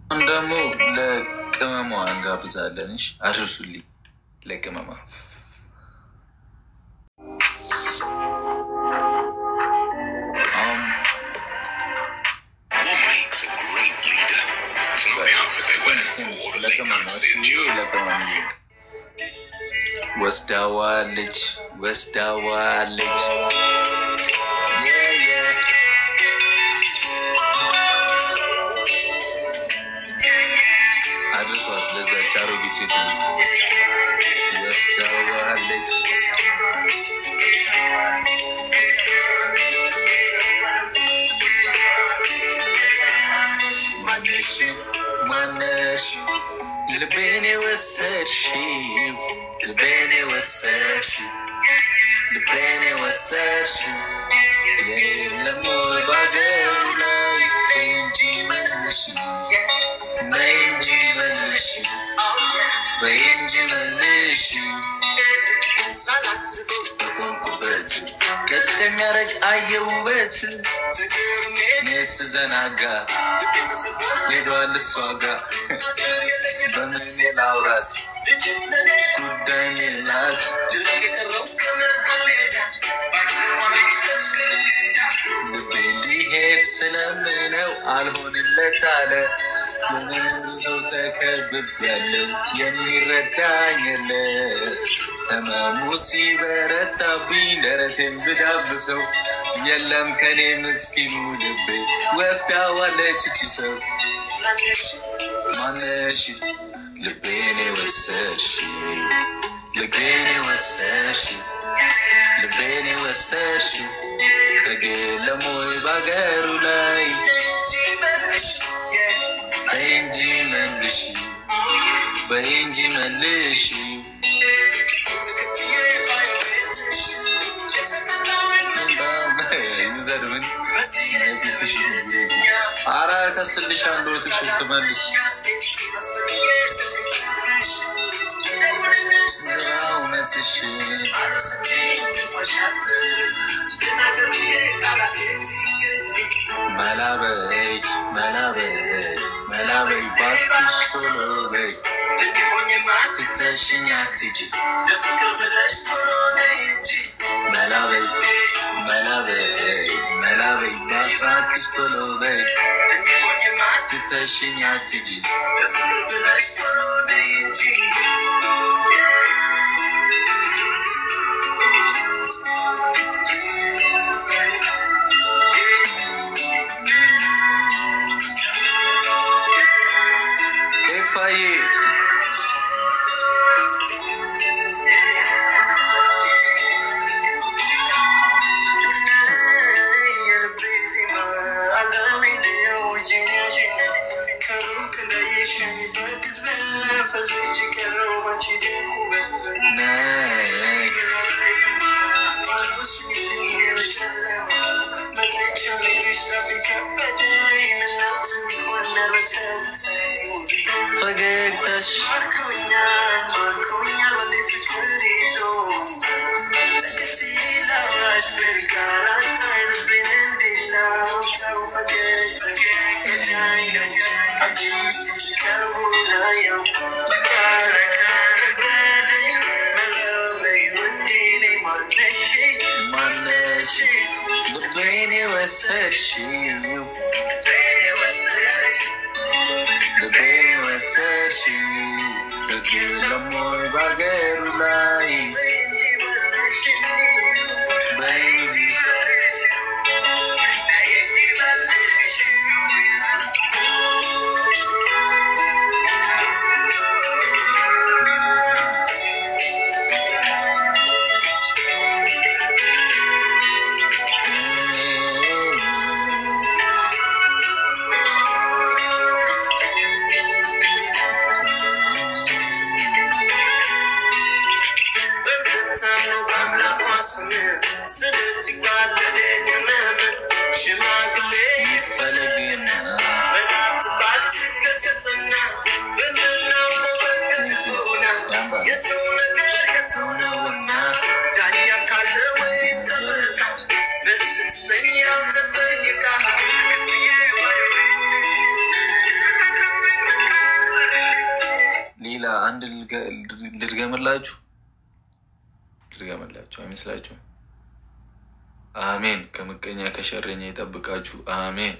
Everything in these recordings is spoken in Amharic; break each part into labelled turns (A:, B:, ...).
A: እንደሞ ለቅመማ እንጋብዛለንሽ አድርሱልኝ ለቅመማ ወስዳዋለች አድርሷት ለዛች አሮጊት ሴት ወስዳዋለች ማነሽ ልቤን ወሰድሽው የለም ባገሩ ላይ እንጂ መልሽ በእንጂ መልሽ ሳላስበው በቆንኩበት ቀጥ የሚያረግ አየውበት ኔስ ዘናጋ ሄዷል እሷ ጋር በምን ላውራት ጉዳይ ሜላት ልቤ እንዲሄድ ስለምነው አልሆንለት አለ ሰው ተከብቤያለሁ የሚረዳኝ የለ ህመሙ ሲበረታብኝ ደረቴን ብዳብሰው የለም ከኔ ምስኪኑ ልቤ ወስዳዋለች እቺ ሰው ማነሽ ልቤን ወሰድሽው ከገለሞይ ባገሩ ላይ በእንጂ መልሽ ዘርምን አራ ከስልሽ አንዱ ትሽት መልስ ነስሽ መላበይ ባክሽ ቶሎ በይ ትተሽኝ አትጂ ለፍቅር ብለሽ ቶሎ ነይ እንጂ መላበይ ባክሽ ቶሎ በይ ትተሽኝ አትጂ ለፍቅር ብለሽ ቶሎ ነይ እንጂ ፈገግታሽ ማርኮኛል ወደ ፍቅር ይዞ ተከትላሽ በርካራታይ ልቤን እንዲላው ተው ፈገግታሽ ከጃይነው አንቺ ፍቅርቡናየው ከበደኝ መለበይ ወዴኔ ማነሽ ልቤን ወሰድሽው ለሞይ ባገሩ ላይ
B: ሌላ አንድ ልድገምላችሁ አይመስላችሁ? አሜን። ከምቀኛ ከሸረኛ ይጠብቃችሁ። አሜን።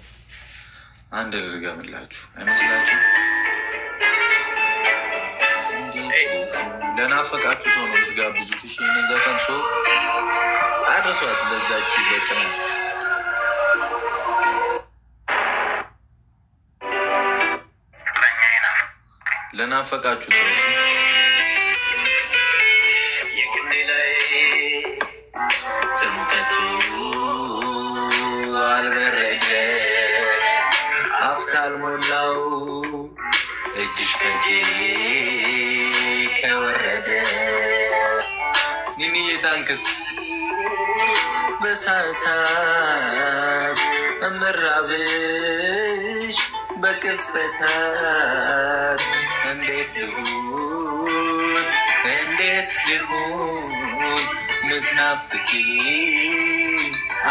B: አንድ ልድገምላችሁ አይመስላችሁ? ለናፈቃችሁ ሰው ነው የምትጋብዙት። እሺ ይህንን ዘፈን ሰው አድርሷት ለዛችሁ በቀን ለናፈቃችሁ ሰው እሺ
A: የግኔ ላይ ስሙከቱ አልበረደ አፍታል ሞላው እጅሽ ከእጄ ከወረደ
B: ሲኒዬ ታንክስ
A: በሳታት እምራብሽ በቅጽበታት እንዴት ልሁን ምትናፍቂ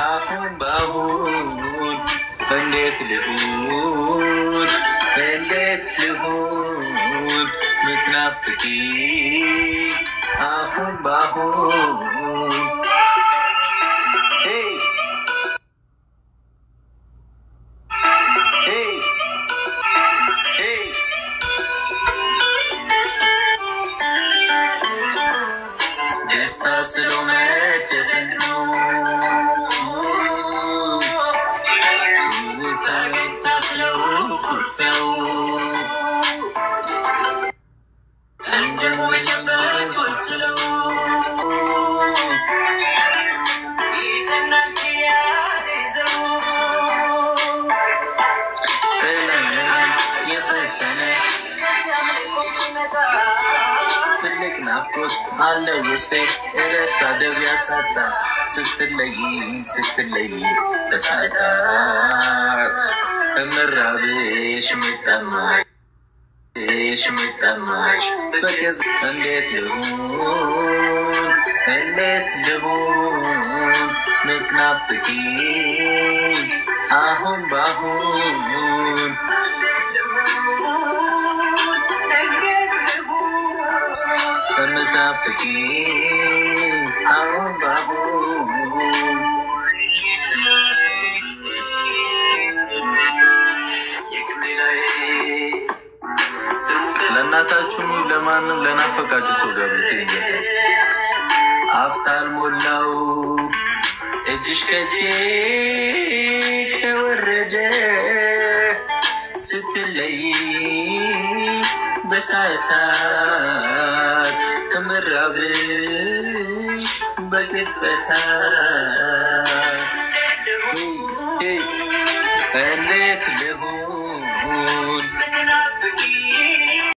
A: አሁን ባሁን እንዴት ልሁን ምትናፍቂ አሁን ባሁን ደስታ ስሎ መጨሰት ነው ትዝታ ታስለው ኩርፊያው እንደወጀበት ወስለው ይተናች ያይዘው የፈተነ ትልቅ ናፍቆት አለ ውስጤ እረፍት አደብ ያሳጣ ስትለይ በሰዓታት እምራብሽ ምጠማሽ በገዝ እንዴት ልሁን ምትናፍቂ አሁን ባሁን ምትናፍቂ አሁን ባሁን
B: ለእናታችሁ ለማንም ለናፈቃችሁ ሰው ጋብዙት። ይዘፈን አፍታል ሞላው እጅሽ ከእጄ ከወረደ ስትለይ በሰዓታት እምራብሽ በቅጽበታት እንዴት ልሁን